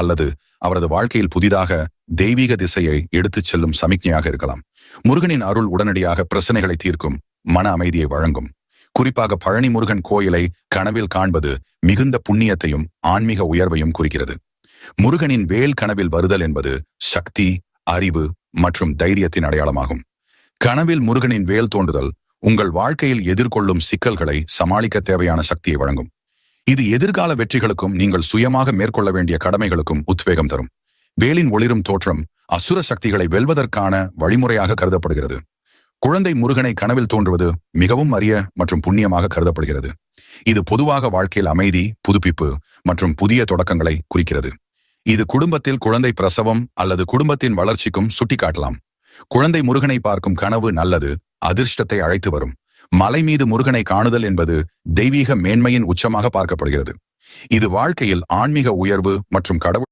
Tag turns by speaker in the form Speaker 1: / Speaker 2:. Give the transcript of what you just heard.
Speaker 1: அல்லது அவரது வாழ்க்கையில் புதிதாக தெய்வீக திசையை எடுத்துச் செல்லும் சமிக்ஞையாக இருக்கலாம். முருகனின் அருள் உடனடியாக பிரச்சனைகளை தீர்க்கும், மன அமைதியை வழங்கும். குறிப்பாக பழனி முருகன் கோயிலை கனவில் காண்பது மிகுந்த புண்ணியத்தையும் ஆன்மீக உயர்வையும் குறிக்கிறது. முருகனின் வேல் கனவில் வருதல் என்பது சக்தி, அறிவு மற்றும் தைரியத்தின் அடையாளமாகும். கனவில் முருகனின் வேல் தோன்றுதல் உங்கள் வாழ்க்கையில் எதிர்கொள்ளும் சிக்கல்களை சமாளிக்க தேவையான சக்தியை வழங்கும். இது எதிர்கால வெற்றிகளுக்கும் நீங்கள் சுயமாக மேற்கொள்ள வேண்டிய கடமைகளுக்கும் உத்வேகம் தரும். வேலின் ஒளிரும் தோற்றம் அசுர சக்திகளை வெல்வதற்கான வழிமுறையாக கருதப்படுகிறது. குழந்தை முருகனை கனவில் தோன்றுவது மிகவும் அரிய மற்றும் புண்ணியமாக கருதப்படுகிறது. இது பொதுவாக வாழ்க்கையில் அமைதி, புதுப்பிப்பு மற்றும் புதிய தொடக்கங்களை குறிக்கிறது. இது குடும்பத்தில் குழந்தை பிரசவம் அல்லது குடும்பத்தின் வளர்ச்சிக்கும் சுட்டிக்காட்டலாம். குழந்தை முருகனை பார்க்கும் கனவு நல்லது, அதிர்ஷ்டத்தை அழைத்து வரும். மலை மீது முருகனை காணுதல் என்பது தெய்வீக மேன்மையின் உச்சமாக பார்க்கப்படுகிறது. இது வாழ்க்கையில் ஆன்மீக உயர்வு மற்றும் கடவுள்